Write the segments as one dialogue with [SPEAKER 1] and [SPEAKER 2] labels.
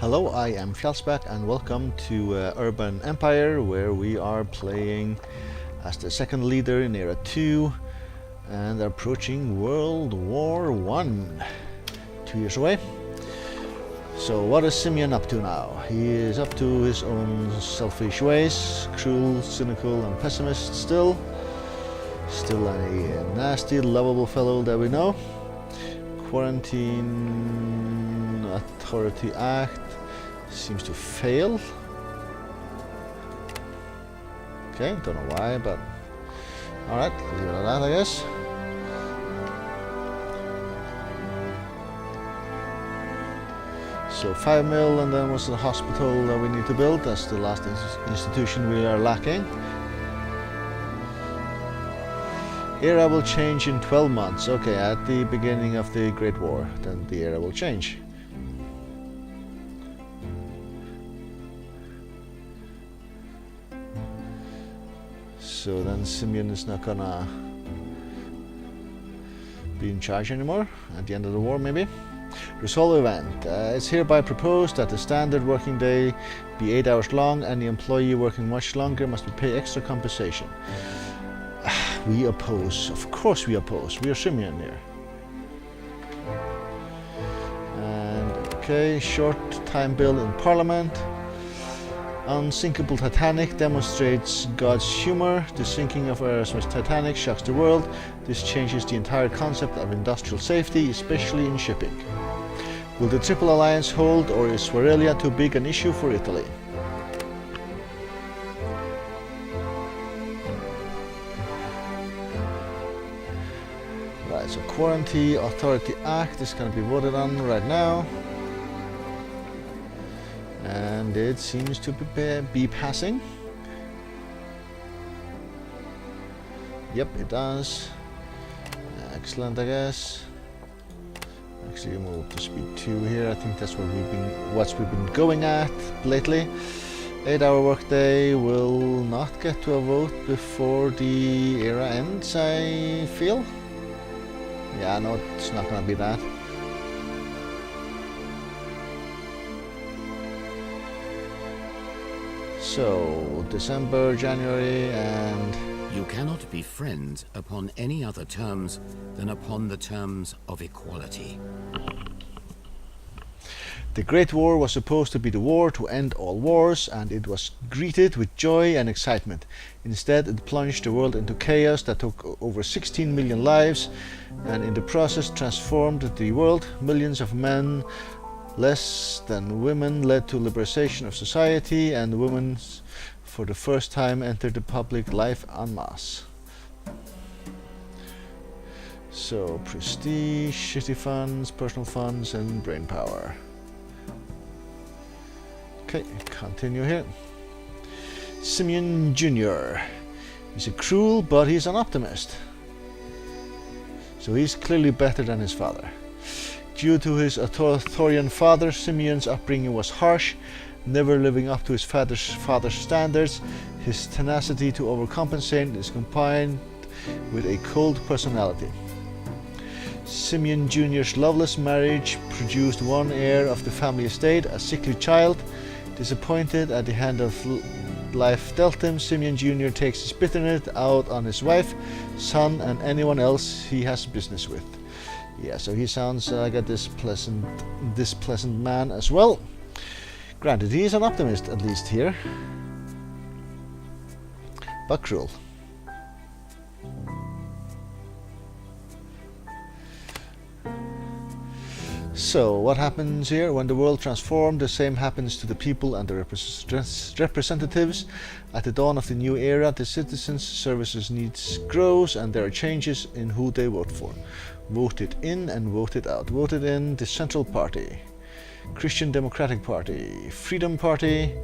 [SPEAKER 1] Hello, I am Fjallsback and welcome to Urban Empire, where we are playing as the second leader in Era 2 and approaching World War One, 2 years away. So what is Simeon up to now? He is up to his own selfish ways, cruel, cynical and pessimist still a nasty, lovable fellow that we know. Quarantine Authority Act seems to fail. Okay, don't know why, but alright, leave it at that, I guess. So 5 mil, and then what's the hospital that we need to build? That's the last institution we are lacking. Era will change in 12 months. Okay, at the beginning of the Great War, then the era will change. So then Simeon is not gonna be in charge anymore at the end of the war, maybe. Resolve event. It's hereby proposed that the standard working day be 8 hours long. Any employee working much longer must be paid extra compensation. We oppose. Of course we oppose. We are Simeon here. And okay, short time bill in Parliament. Unsinkable Titanic demonstrates God's humor. The sinking of Erasmus Titanic shocks the world. This changes the entire concept of industrial safety, especially in shipping. Will the Triple Alliance hold, or is Svarelia too big an issue for Italy? Right, so Quarantine Authority Act is going to be voted on right now. And it seems to be passing. Yep, it does. Excellent, I guess. Actually, move to speed 2 here. I think that's what we've been going at lately. 8-hour workday will not get to a vote before the era ends, I feel. Yeah, no, it's not gonna be that. So, December, January, and...
[SPEAKER 2] You cannot be friends upon any other terms than upon the terms of equality.
[SPEAKER 1] The Great War was supposed to be the war to end all wars, and it was greeted with joy and excitement. Instead, it plunged the world into chaos that took over 16 million lives, and in the process transformed the world. Millions of men, less than women, led to liberation of society, and women for the first time entered the public life en masse. So, prestige, city funds, personal funds, and brain power. Okay, continue here. Simeon Jr. He's a cruel, but he's an optimist. So he's clearly better than his father. Due to his authoritarian father, Simeon's upbringing was harsh, never living up to his father's standards. His tenacity to overcompensate is combined with a cold personality. Simeon Jr.'s loveless marriage produced one heir of the family estate, a sickly child. Disappointed at the hand of life dealt him, Simeon Jr. takes his bitterness out on his wife, son, and anyone else he has business with. Yeah, so he sounds like a displeasant man as well. Granted, he is an optimist, at least here, but cruel. So, what happens here? When the world transforms, the same happens to the people and the representatives. At the dawn of the new era, the citizens' services needs grows, and there are changes in who they vote for. Voted in and voted out. Voted in, the Central Party, Christian Democratic Party, Freedom Party,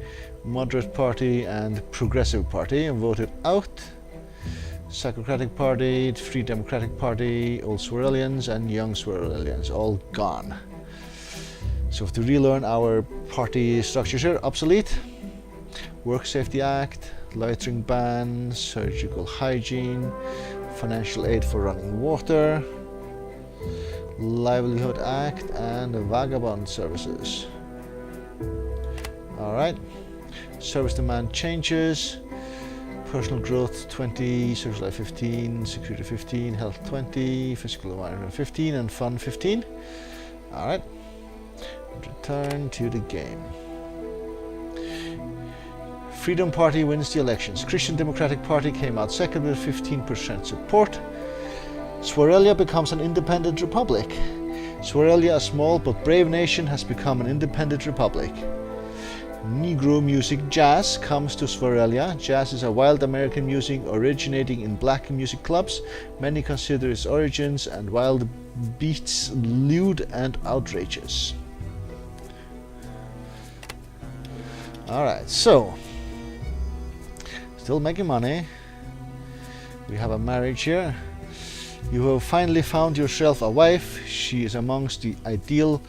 [SPEAKER 1] Moderate Party, and Progressive Party. And voted out, Socratic Party, Free Democratic Party, Old Svarelians, and Young Svarelians, all gone. So we have to relearn our party structures here. Obsolete. Work Safety Act, loitering ban, surgical hygiene, financial aid for running water, Livelihood Act, and vagabond services. Alright. Service demand changes. Personal growth 20, social life 15, security 15, health 20, physical environment 15, and fun 15. Alright. Return to the game. Freedom Party wins the elections. Christian Democratic Party came out second with 15% support. Swarelia becomes an independent republic. Swarelia, a small but brave nation, has become an independent republic. Negro music jazz comes to Swarelia. Jazz is a wild American music originating in black music clubs. Many consider its origins and wild beats lewd and outrageous. Alright, so still making money. We have a marriage here. You have finally found yourself a wife. She is amongst the ideal.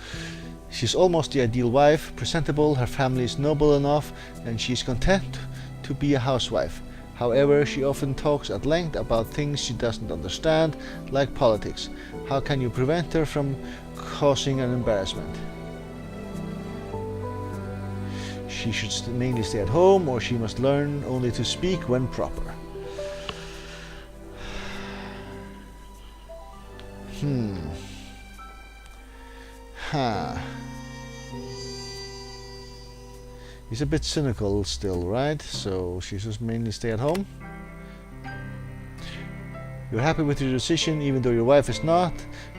[SPEAKER 1] She's almost the ideal wife, presentable, her family is noble enough, and she's content to be a housewife. However, she often talks at length about things she doesn't understand, like politics. How can you prevent her from causing an embarrassment? She should mainly stay at home, or she must learn only to speak when proper. He's a bit cynical still, right? So she should mainly stay at home. You're happy with your decision, even though your wife is not,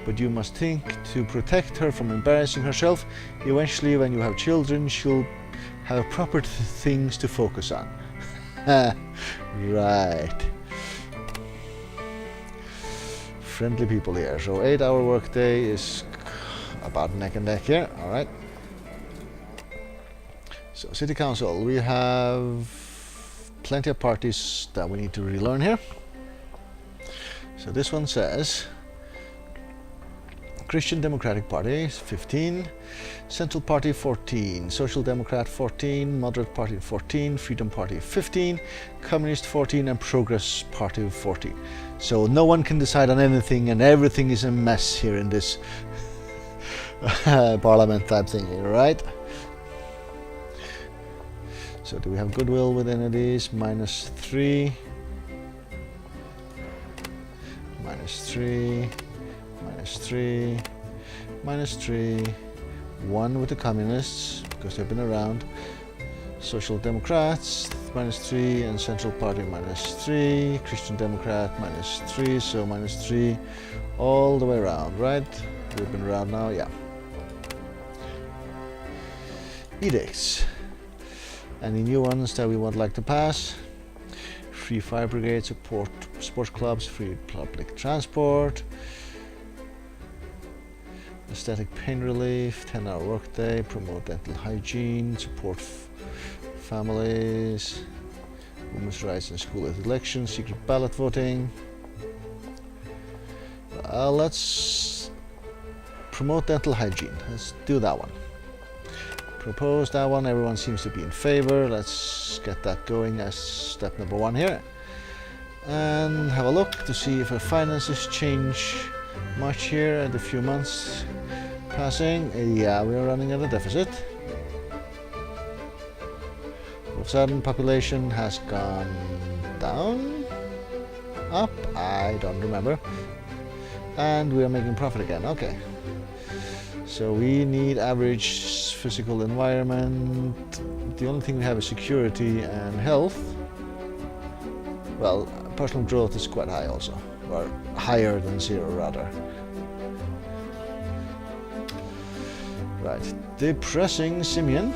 [SPEAKER 1] but you must think to protect her from embarrassing herself. Eventually, when you have children, she'll have proper things to focus on. Right. Friendly people here. So 8-hour workday is about neck and neck here. All right. So city council, we have plenty of parties that we need to relearn here. So this one says Christian Democratic Party 15, Central Party 14, Social Democrat 14, Moderate Party 14, Freedom Party 15, Communist 14, and Progress Party 14. So no one can decide on anything, and everything is a mess here in this parliament type thing, right? So do we have goodwill with any of these? -3, -3, -3, -3, 1 with the communists because they've been around. Social Democrats -3, and Central Party -3, Christian Democrat -3, so -3 all the way around, right? We've been around now, yeah. Edicts. Any new ones that we would like to pass? Free fire brigade, support sports clubs, free public transport, aesthetic pain relief, 10-hour workday, promote dental hygiene, support families, women's rights in school elections, secret ballot voting. Let's promote dental hygiene. Let's do that one. Propose that one. Everyone seems to be in favor. Let's get that going as step number 1 here. And have a look to see if our finances change much here at a few months passing. Yeah, we are running at a deficit. All of a sudden, population has gone down, up, I don't remember. And we are making profit again, okay. So we need average physical environment. The only thing we have is security and health. Well, personal growth is quite high also, or higher than 0 rather. Right, depressing Simeon.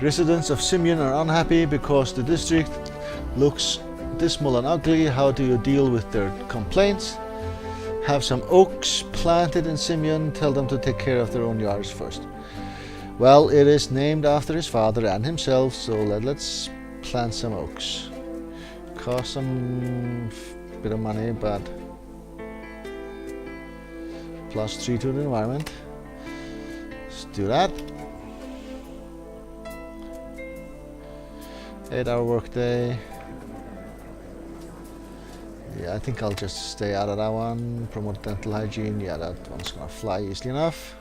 [SPEAKER 1] Residents of Simeon are unhappy because the district looks dismal and ugly. How do you deal with their complaints? Have some oaks planted in Simeon. Tell them to take care of their own yards first. Well, it is named after his father and himself, so let's plant some oaks. Cost some bit of money, but +3 to the environment. Let's do that. 8-hour workday. Yeah, I think I'll just stay out of that one. Promote dental hygiene. Yeah, that one's gonna fly easily enough.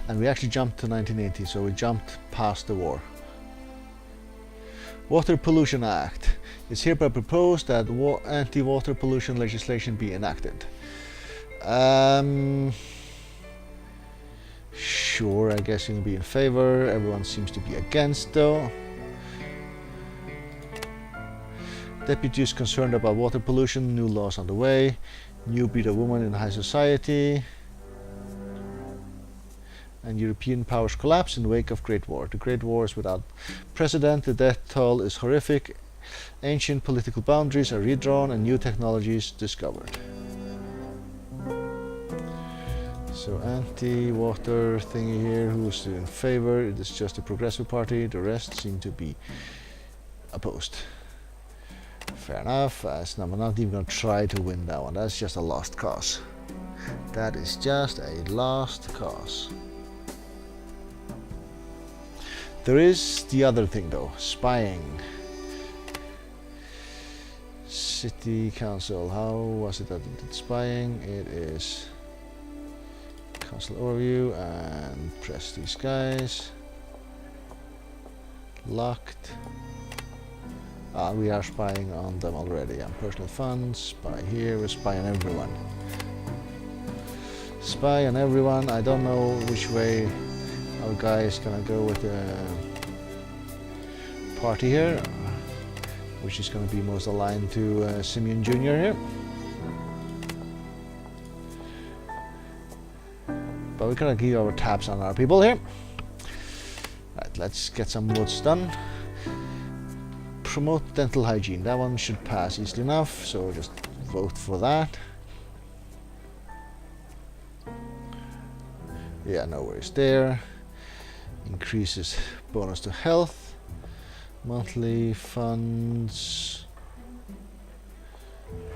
[SPEAKER 1] And we actually jumped to 1980, so we jumped past the war. Water Pollution Act. It's hereby proposed that anti-water pollution legislation be enacted. Sure, I guess you'll be in favor. Everyone seems to be against, though. Deputies concerned about water pollution, new laws on the way. New breed of woman in high society. And European powers collapse in the wake of Great War. The Great War is without precedent. The death toll is horrific. Ancient political boundaries are redrawn and new technologies discovered. So anti-water thingy here, who's in favor? It is just the Progressive Party, the rest seem to be opposed. Fair enough, I'm not even going to try to win that one, that's just a lost cause. That is just a lost cause. There is the other thing though, spying. City Council, how was it that it did spying? It is Council Overview and press these guys. Locked. We are spying on them already. And personal funds, spy here, we spy on everyone. Spy on everyone. I don't know which way our guy is gonna go with the party here, which is gonna be most aligned to Simeon Jr. here. But we're gonna give our tabs on our people here. Right, let's get some votes done. Promote dental hygiene. That one should pass easily enough, so just vote for that. Yeah, no worries there. Increases bonus to health. Monthly funds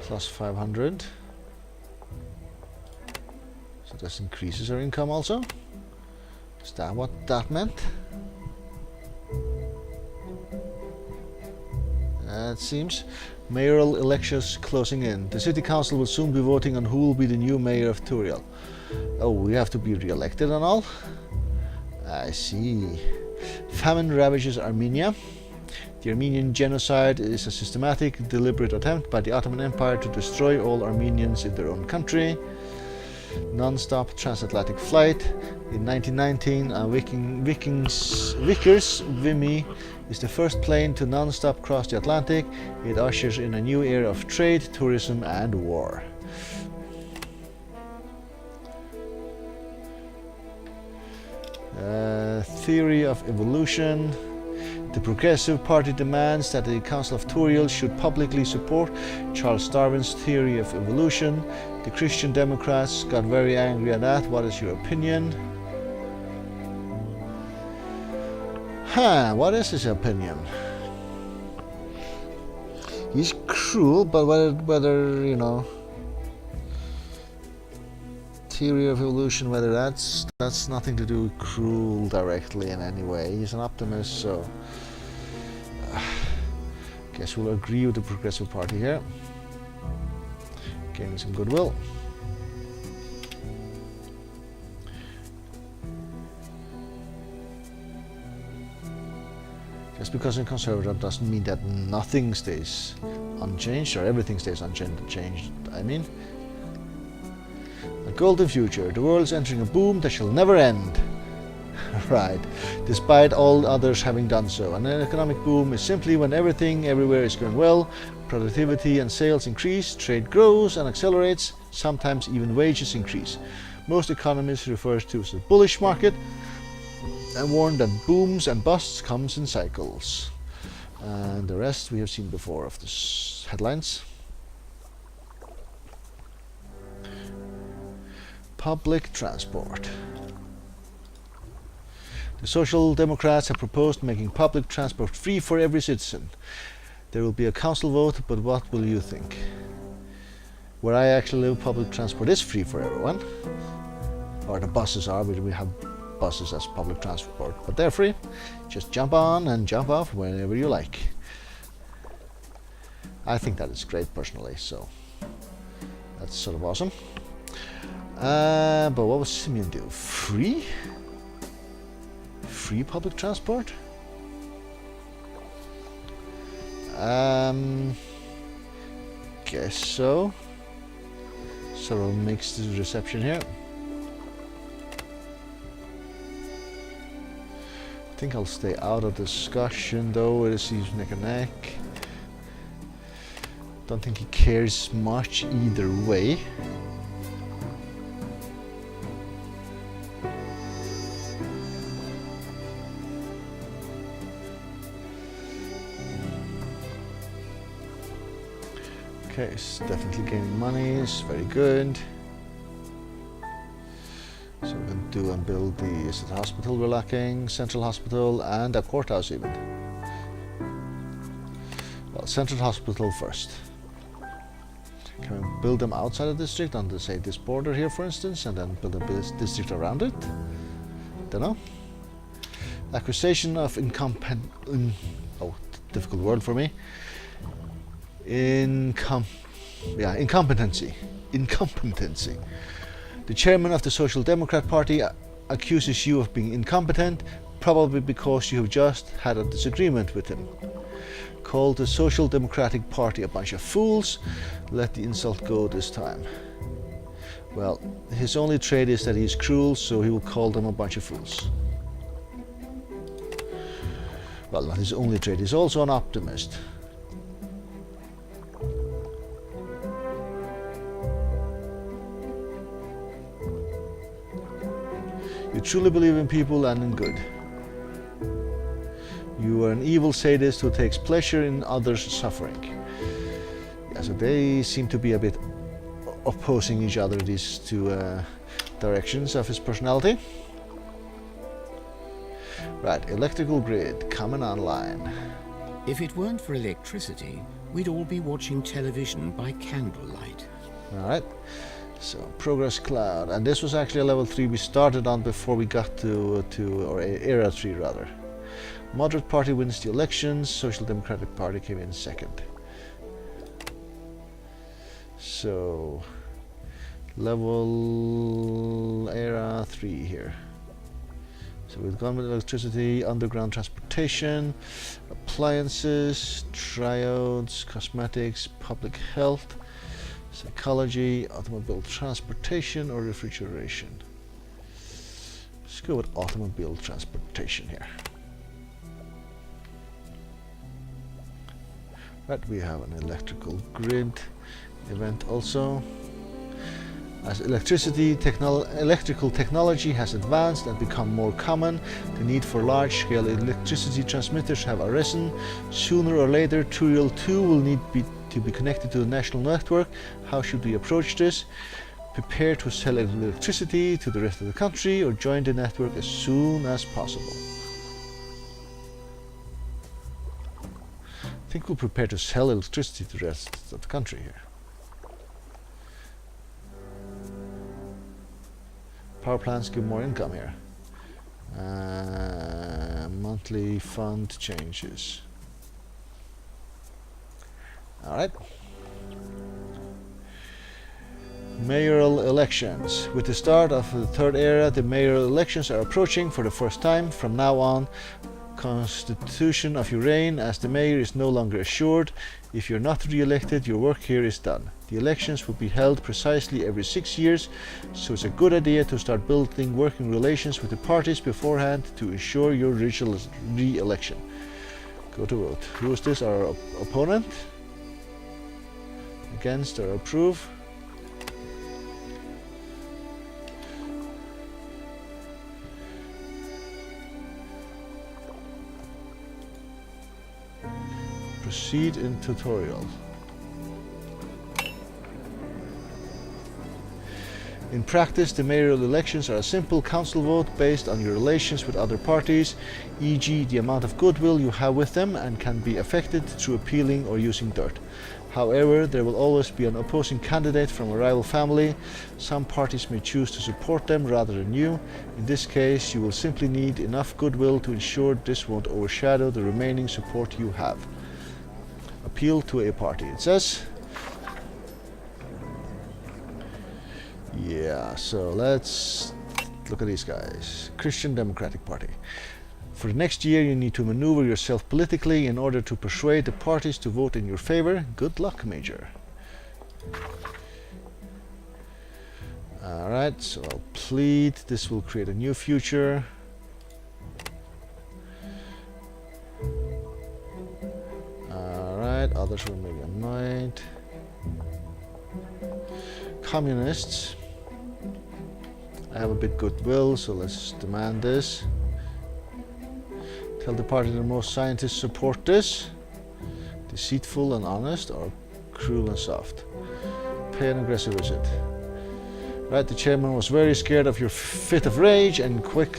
[SPEAKER 1] plus 500. So this increases our income also. Is that what that meant? It seems. Mayoral elections closing in. The city council will soon be voting on who will be the new mayor of Turiel. Oh, we have to be re-elected and all? I see. Famine ravages Armenia. The Armenian genocide is a systematic, deliberate attempt by the Ottoman Empire to destroy all Armenians in their own country. Non-stop transatlantic flight. In 1919, Vickers Vimy is the first plane to non-stop cross the Atlantic. It ushers in a new era of trade, tourism and war. Theory of evolution. The Progressive Party demands that the Council of Turiel should publicly support Charles Darwin's theory of evolution. The Christian Democrats got very angry at that. What is your opinion? What is his opinion? He's cruel, but whether you know, theory of evolution, whether that's nothing to do with cruel directly in any way. He's an optimist, so guess we'll agree with the Progressive Party here. Gaining some goodwill. Just because I'm conservative doesn't mean that nothing stays unchanged or everything stays unchanged. I mean, a golden future. The world is entering a boom that shall never end. Right, despite all others having done so. An economic boom is simply when everything everywhere is going well, productivity and sales increase, trade grows and accelerates, sometimes even wages increase. Most economists refer to it as a bullish market and warn that booms and busts comes in cycles. And the rest we have seen before of the headlines. Public transport. The Social Democrats have proposed making public transport free for every citizen. There will be a council vote, but what will you think? Where I actually live, public transport is free for everyone. Or the buses are, but we have buses as public transport, but they're free. Just jump on and jump off whenever you like. I think that is great personally, so that's sort of awesome. But what would Simeon do? Free? free public transport? Guess so. Sort of mixed reception here. I think I'll stay out of discussion though. It seems neck and neck. Don't think he cares much either way. Okay, it's definitely gaining money, it's very good. So we can do and build the hospital we're lacking, central hospital and a courthouse even. Well, central hospital first. Can we build them outside of the district on the, say, this border here for instance, and then build a district around it? Don't know. Accusation of difficult word for me. Incompetency. The chairman of the Social Democrat Party accuses you of being incompetent, probably because you have just had a disagreement with him. Called the Social Democratic Party a bunch of fools. Let the insult go this time. Well, his only trait is that he's cruel, so he will call them a bunch of fools. Well, not his only trait, he's also an optimist. You truly believe in people and in good. You are an evil sadist who takes pleasure in others' suffering. Yeah, so they seem to be a bit opposing each other, these two directions of his personality. Right, electrical grid coming online.
[SPEAKER 2] If it weren't for electricity, we'd all be watching television by candlelight.
[SPEAKER 1] Alright. So progress cloud, and this was actually a level 3 we started on before we got to or era 3 rather. Moderate party wins the elections, Social Democratic Party came in second. So level era 3 here. So we've gone with electricity, underground transportation, appliances, triodes, cosmetics, public health, psychology, automobile transportation, or refrigeration. Let's go with automobile transportation here. Right, we have an electrical grid event also. As electrical technology has advanced and become more common, the need for large-scale electricity transmitters have arisen. Sooner or later, Turiel 2 will need to be connected to the national network. How should we approach this? Prepare to sell electricity to the rest of the country or join the network as soon as possible. I think we'll prepare to sell electricity to the rest of the country here. Power plants give more income here. Monthly fund changes. Alright. Mayoral elections. With the start of the third era, the mayoral elections are approaching for the first time. From now on, constitution of your reign as the mayor is no longer assured. If you're not re-elected, your work here is done. The elections will be held precisely every 6 years, so it's a good idea to start building working relations with the parties beforehand to ensure your re-election. Go to vote. Who is this? Our opponent? Against or approve? Proceed in tutorial. In practice, the mayoral elections are a simple council vote based on your relations with other parties, e.g. the amount of goodwill you have with them, and can be affected through appealing or using dirt. However, there will always be an opposing candidate from a rival family. Some parties may choose to support them rather than you. In this case, you will simply need enough goodwill to ensure this won't overshadow the remaining support you have. Appeal to a party, it says. Yeah, so let's look at these guys. Christian Democratic Party. For the next year, you need to maneuver yourself politically in order to persuade the parties to vote in your favor. Good luck, Major. Alright, so I'll plead. This will create a new future. Alright, others will maybe annoyed. Communists. I have a bit goodwill, so let's demand this. Tell the party that most scientists support this. Deceitful and honest, or cruel and soft. Pay an aggressive visit. Right, the chairman was very scared of your fit of rage and quite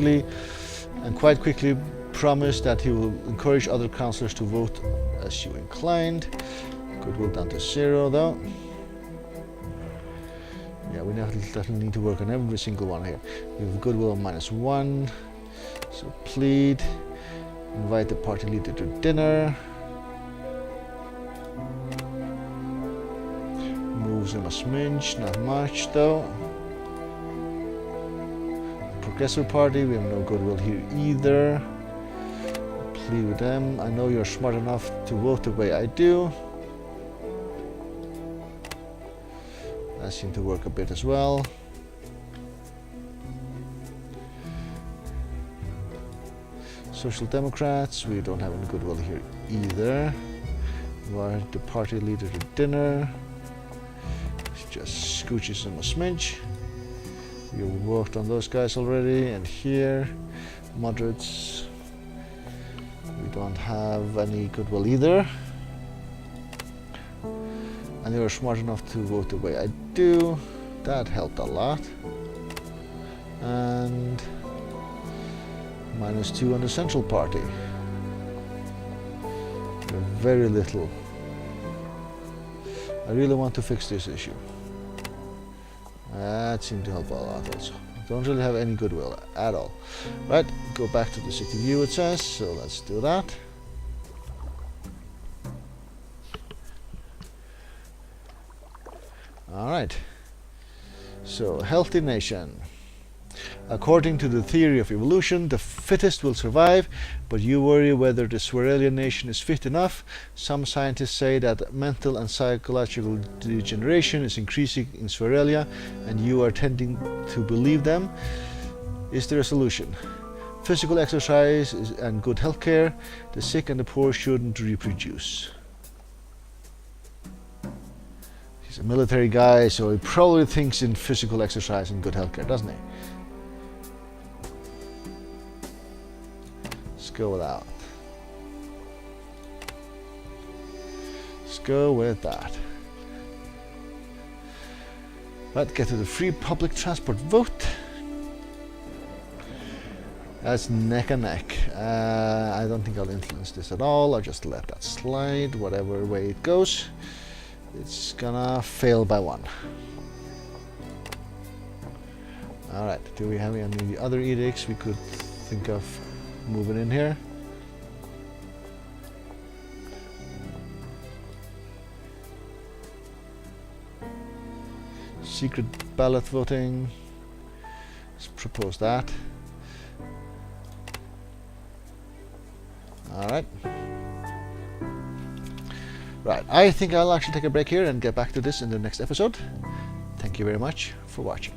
[SPEAKER 1] quickly promised that he will encourage other councillors to vote as you inclined. Goodwill down to 0 though. Yeah, we definitely need to work on every single one here. We have goodwill of -1. So plead. Invite the party leader to dinner. Moves him a smidge, not much though. Progressive Party, we have no goodwill here either. Plead with them. I know you're smart enough to vote the way I do. That seemed to work a bit as well. Social Democrats, we don't have any goodwill here either. Invite the party leader to dinner. Just scooches him a smidge. We worked on those guys already, and here, moderates, we don't have any goodwill either. And they were smart enough to vote the way I do. That helped a lot. And -2 on the Central Party. Very little. I really want to fix this issue. That seemed to help a lot also. Don't really have any goodwill at all. Right, go back to the city view it says, so let's do that. Alright. So, healthy nation. According to the theory of evolution, the fittest will survive, but you worry whether the Sverelian nation is fit enough. Some scientists say that mental and psychological degeneration is increasing in Sverelia, and you are tending to believe them. Is there a solution? Physical exercise and good health care. The sick and the poor shouldn't reproduce. He's a military guy, so he probably thinks in physical exercise and good health care, doesn't he? Go with that. Let's go with that. Let's get to the free public transport vote. That's neck and neck. I don't think I'll influence this at all. I'll just let that slide, whatever way it goes. It's gonna fail by 1. Alright, do we have any other edicts we could think of moving in here? Secret ballot voting. Let's propose that. Alright. Right, I think I'll actually take a break here and get back to this in the next episode. Thank you very much for watching.